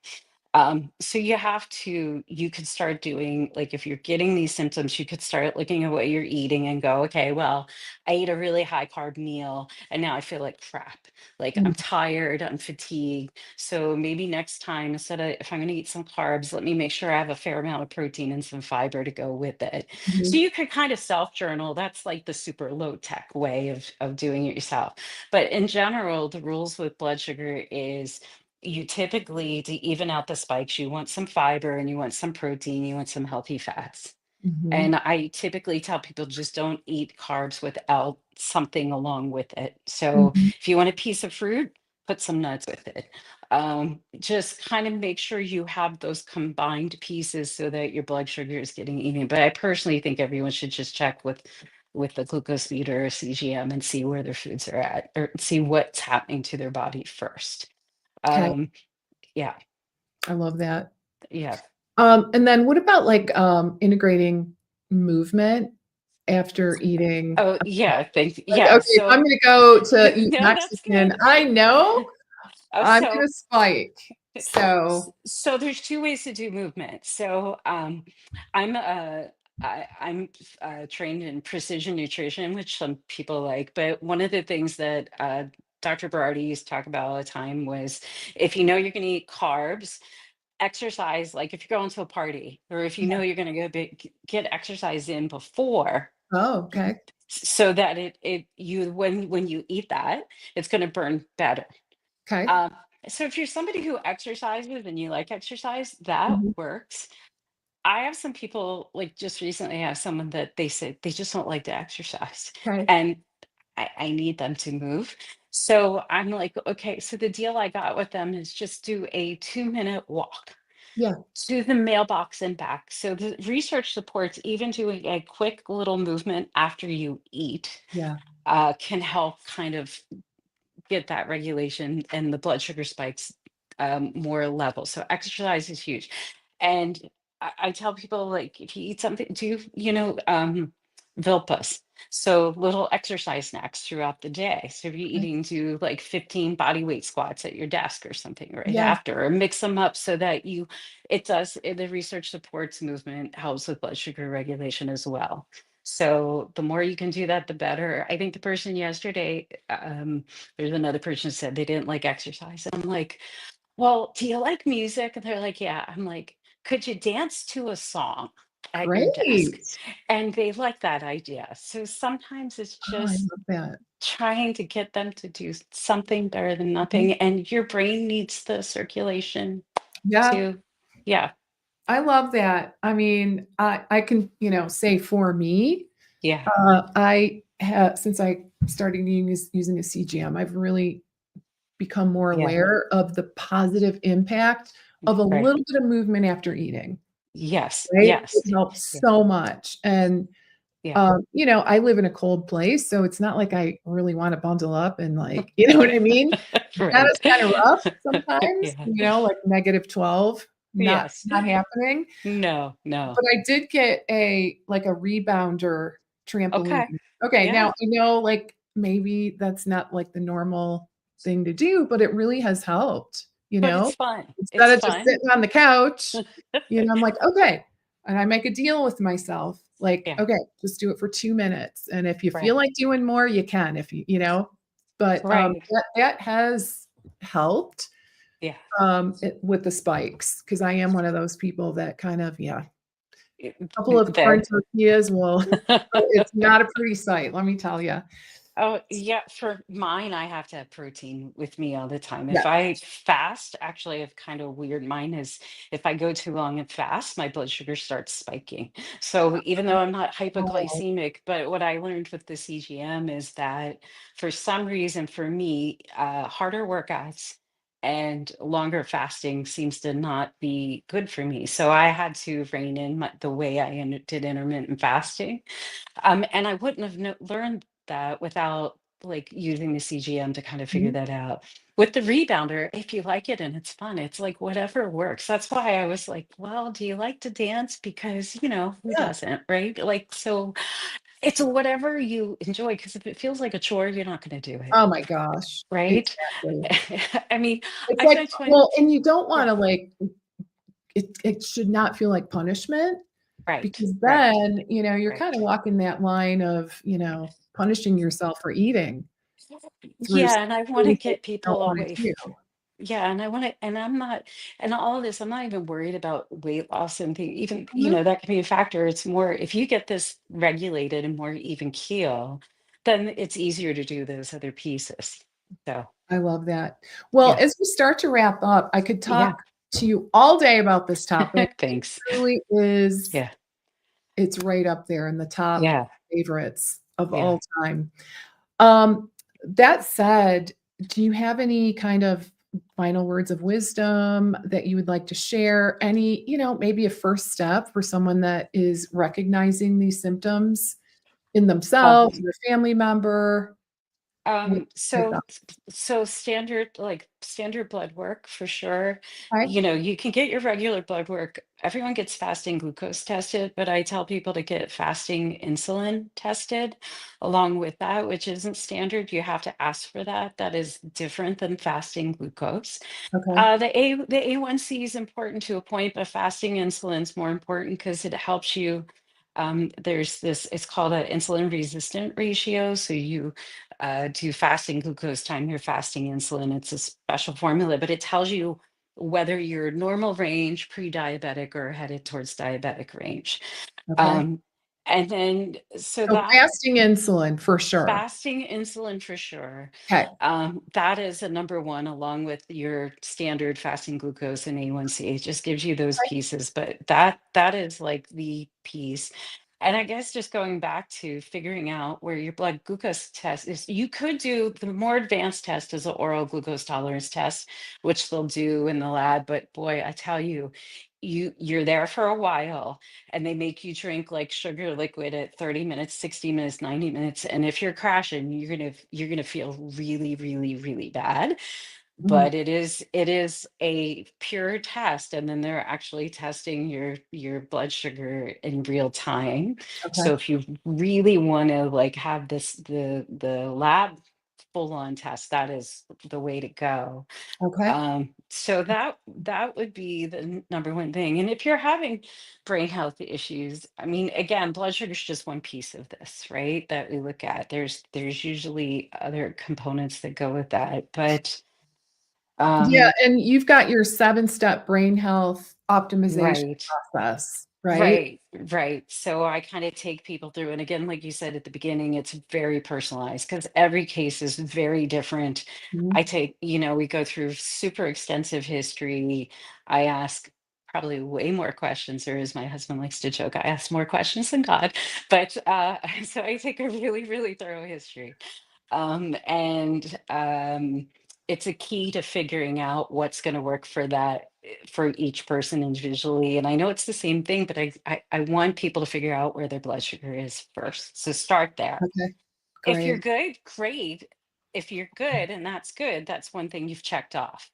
So you could start doing, like, if you're getting these symptoms, you could start looking at what you're eating and go, okay, well, I ate a really high carb meal and now I feel like crap. Like I'm Mhm. tired, I'm fatigued. So maybe next time, instead of, if I'm going to eat some carbs, let me make sure I have a fair amount of protein and some fiber to go with it. So Mhm. you could kind of self journal. That's like the super low tech way of doing it yourself. But in general, the rules with blood sugar is, you typically, to even out the spikes, you want some fiber and you want some protein, you want some healthy fats. Mhm. And I typically tell people just don't eat carbs without something along with it. So Mhm. if you want a piece of fruit, put some nuts with it. Just kind of make sure you have those combined pieces so that your blood sugar is getting even. But I personally think everyone should just check with the glucose meter or CGM and see where their foods are at, or see what's happening to their body first. Okay. Um, yeah, I love that. yeah. And then what about, like, integrating movement after eating? Oh, yeah, thank Like, yeah, okay, if I'm so gonna go to eat no, that's Mexican, good. I know Oh, I'm so gonna spike. So so there's two ways to do movement. So I'm I'm trained in precision nutrition, which some people like, but one of the things that Dr. Berardi used to talk about all the time was, if you know you're going to eat carbs, exercise, like if you're going to a party, or if you yeah. know you're going to go get exercise in before, Oh, okay. so that it you when you eat that, it's going to burn better. Okay. um so if you're somebody who exercises and you like exercise, that Mhm. works. I have some people, like just recently I have someone that they said they just don't like to exercise, Okay. and I need them to move. So I'm like, okay, so the deal I got with them is just do a 2-minute walk Yeah. to the mailbox and back. So the research supports even doing a quick little movement after you eat Yeah. can help kind of get that regulation and the blood sugar spikes more level. So exercise is huge. And I tell people, like, if you eat something, do you know? Vilpas. So little exercise snacks throughout the day. So if you're Okay. eating, do like 15 body weight squats at your desk or something right Yeah, after, or mix them up so that it does, the research supports movement, helps with blood sugar regulation as well. So the more you can do that, the better. I think the person yesterday, there's another person who said they didn't like exercise. And I'm like, well, do you like music? And they're like, yeah. I'm like, could you dance to a song at your desk? great. And they like that idea. So sometimes it's Oh, I just love that. trying to get them to do something better than Mhm. nothing. And your brain needs the circulation Yeah, to, yeah, I love that. I mean, I can, say for me, yeah, I have since I started using a CGM, I've really become more yeah, aware of the positive impact of a right. little bit of movement after eating, Yes, right? It yes, helps yeah, so much, and, yeah, I live in a cold place, so it's not like I really wanna bundle up and, like, you know what I mean? That right. is kinda rough sometimes, Yeah, like -12, yes. not happening, No, no. but I did get a rebounder trampoline. Okay. Okay, now Yeah. I know, like, maybe that's not, like, the normal thing to do, but it really has helped, you But know? it's fun. Instead It's of just fun. sitting on the couch, I'm like, "Okay," and I make a deal with myself, like, Yeah, "Okay, just do it for 2 minutes, and if you feel right. like doing more, you can if but, Right. that has helped, Yeah. with the spikes because I am one of those people that kind of couple of corn That tortillas will it's not a pretty sight, let me tell you. oh, yeah, for mine, I have to have protein with me all the time. Yeah. If I fast, actually, it's kind of weird. Mine is if I go too long and fast, my blood sugar starts spiking. So even though I'm not Oh, hypoglycemic, but what I learned with the CGM is that for some reason, for me, harder workouts and longer fasting seems to not be good for me. So I had to rein in the way I did intermittent fasting, and I wouldn't have learned that without like using the CGM to kind of figure mhm, that out. With the rebounder, if you like it and it's fun, it's like whatever works. That's why I was like, well, do you like to dance? Because, who yeah. doesn't, right? Like, so it's whatever you enjoy, because if it feels like a chore, you're not going to do it, Oh my gosh, right? exactly. I mean, It's I like spent 20, well, and you don't yeah, wanna, it should not feel like punishment right, because right, then, you're right. kinda walking that line of, punishing yourself for eating through Yeah, and I want to things that get you don't people wanna away. do. Yeah, and I want to, and I'm not, and all of this, I'm not even worried about weight loss and thing. Even, Mhm. that can be a factor. It's more if you get this regulated and more even keel, then it's easier to do those other pieces. So, I love that. Well, yeah, as we start to wrap up, I could yeah. talk to you all day about this topic. It Thanks. truly is Yeah, it's right up there in the top yeah, favorites of yeah. all time. Um, that said, do you have any kind of final words of wisdom that you would like to share? Any, maybe a first step for someone that is recognizing these symptoms in themselves Um, or a family member? What are your so thoughts? standard, like standard blood work for sure. Okay, You can get your regular blood work. Everyone gets fasting glucose tested, but I tell people to get fasting insulin tested along with that, which isn't standard. You have to ask for that. That is different than fasting glucose. okay, The A1C is important to a point, but fasting insulin is more important because it helps you. There's this, it's called an insulin resistant ratio. So you do fasting glucose time your fasting insulin. It's a special formula, but it tells you whether you're normal range, pre-diabetic, or headed towards diabetic range. okay. Um, and then, so So that fasting insulin for sure. fasting insulin for sure. Okay, That is a number one, along with your standard fasting glucose and A1C. It just gives you those pieces, but that is like the piece. And I guess just going back to figuring out where your blood glucose test is, you could do the more advanced test is an oral glucose tolerance test, which they'll do in the lab. But boy, I tell you, you're there for a while and they make you drink like sugar liquid at 30 minutes, 60 minutes, 90 minutes, and if you're crashing, you're going to feel really, really, really bad. Mm, but it is a pure test, and then they're actually testing your blood sugar in real time. okay. So if you really want to like have this the lab full on test, that is the way to go. Okay. So that would be the number one thing. And if you're having brain health issues, I mean, again, blood sugar is just one piece of this, right? That we look at. There's usually other components that go with that, but Yeah, um, and you've got your 7-step brain health optimization right. process, right? Right, right. So I kind of take people through, and again, like you said at the beginning, it's very personalized because every case is very different. I Mhm. take, we go through super extensive history. I ask probably way more questions, or as my husband likes to joke, I ask more questions than God. But so I take a really, really thorough history. And it's a key to figuring out what's going to work for that for each person individually. And I know it's the same thing, but I want people to figure out where their blood sugar is first. So start there. Okay, If you're great. good, great. If you're good and that's good, that's one thing you've checked off,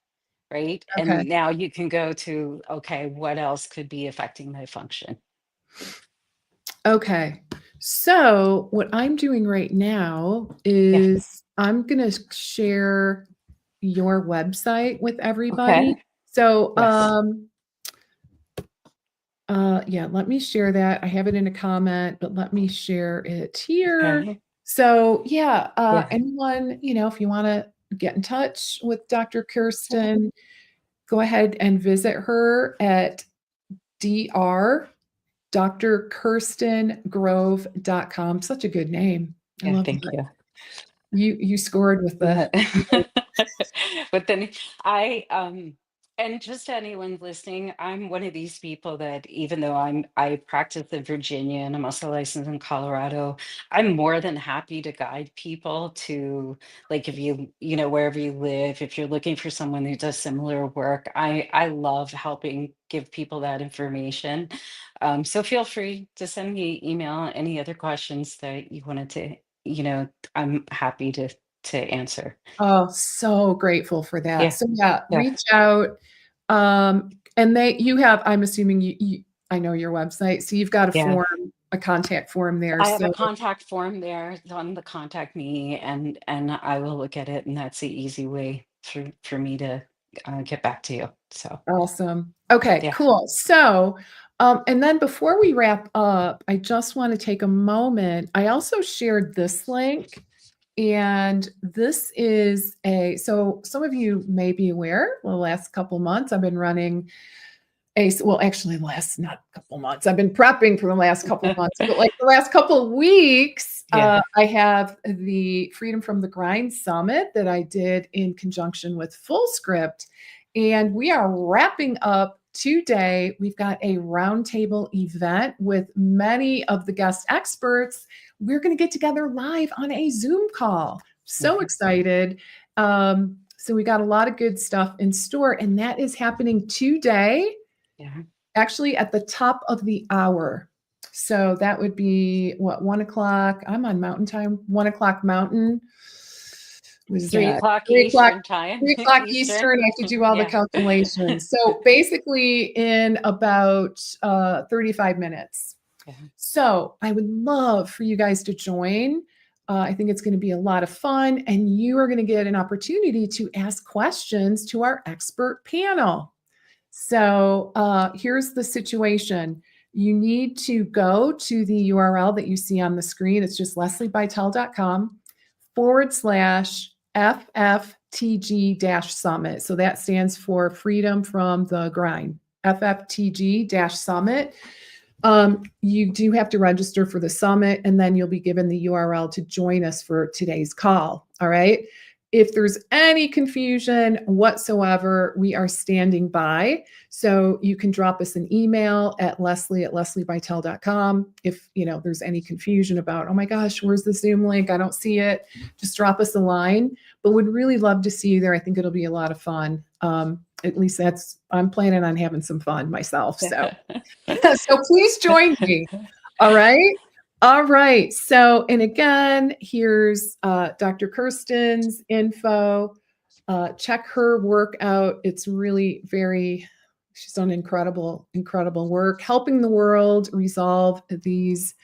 right? Okay. And now you can go to, okay, what else could be affecting my function? Okay. So what I'm doing right now Yeah. is I'm gonna share your website with everybody. Okay. So, Yes. yeah, let me share that. I have it in a comment, but let me share it here. Okay. So, yeah, Yeah. anyone, if you wanna get in touch with Dr. Okay. Kirsten, go ahead and visit her at dr drkirstengrove.com. Such a good name. I Yeah. love Thank that. you. You scored with the Yeah. But then and just to anyone listening, I'm one of these people that even though I practice in Virginia and I'm also licensed in Colorado, I'm more than happy to guide people to like if wherever you live, if you're looking for someone who does similar work, I love helping give people that information. So feel free to send me email any other questions that you wanted to, I'm happy to answer. Oh, so grateful for that. Yeah, So, yeah, yeah, reach out, and you have I'm assuming I know your website, so you've got yeah. a contact form there, I have a so contact form there on the contact me, and I will look at it, and that's the easy way for me to get back to you. So awesome. Okay, yeah, cool. So, and then before we wrap up, I just wanna take a moment. I also shared this link, and this is so some of you may be aware, the last couple months, I've been running well, actually, last not couple months. I've been prepping for the last couple months, but like the last couple of weeks, yeah. I have the Freedom from the Grind Summit that I did in conjunction with Full Script, and we are wrapping up today. We've got a roundtable event with many of the guest experts. We're going to get together live on a Zoom call. So Mhm. excited. So we got a lot of good stuff in store, and that is happening today Yeah. actually at the top of the hour. So that would be what, 1 o'clock? I'm on mountain time, 1 o'clock mountain. Was three that o'clock 3 o'clock? Eastern time. 3 o'clock Eastern. Eastern. I have to do all the Yeah, calculations. So basically in about 35 minutes. yeah. So I would love for you guys to join. I think it's going to be a lot of fun, and you are going to get an opportunity to ask questions to our expert panel. So here's the situation. You need to go to the URL that you see on the screen. It's just lesliebytel.com/FFTG summit. So that stands for Freedom from the Grind, FFTG summit. You do have to register for the summit, and then you'll be given the URL to join us for today's call. All right. If there's any confusion whatsoever, we are standing by. So you can drop us an email at lesliebytel.com. If there's any confusion about, oh my gosh, where's the Zoom link? I don't see it. Just drop us a line. But would really love to see you there. I think it'll be a lot of fun. At least I'm planning on having some fun myself. So so please join me. All right. All right. So, and again, here's Dr. Kirsten's info. Check her work out. It's really she's done incredible work helping the world resolve these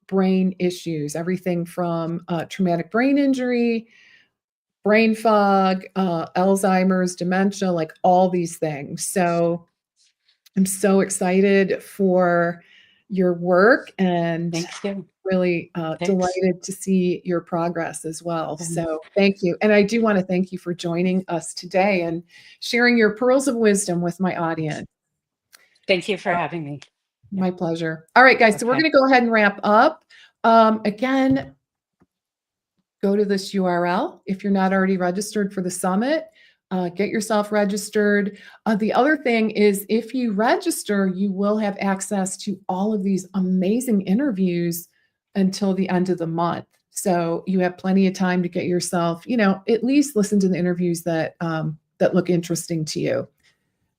brain issues, everything from traumatic brain injury, brain fog, Alzheimer's, dementia, like all these things. So I'm so excited for your work and Thank you. really Thanks. delighted to see your progress as well. So thank you. And I do want to thank you for joining us today and sharing your pearls of wisdom with my audience. Thank you for having me. My pleasure. All right, guys. So we're going to go ahead and wrap up. Again, go to this URL. If you're not already registered for the summit, get yourself registered. The other thing is if you register, you will have access to all of these amazing interviews until the end of the month. So you have plenty of time to get yourself, at least listen to the interviews that look interesting to you.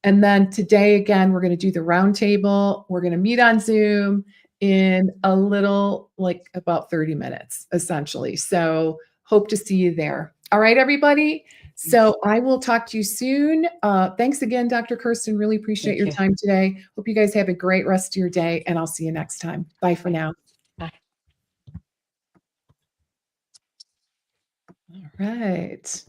And then today, again, we're going to do the roundtable. We're going to meet on Zoom in a little, like about 30 minutes, essentially. So hope to see you there. All right, everybody. So I will talk to you soon. Thanks again, Dr. Kirsten. Really appreciate your time today. Hope you guys have a great rest of your day, and I'll see you next time. Bye for now. Bye. All right.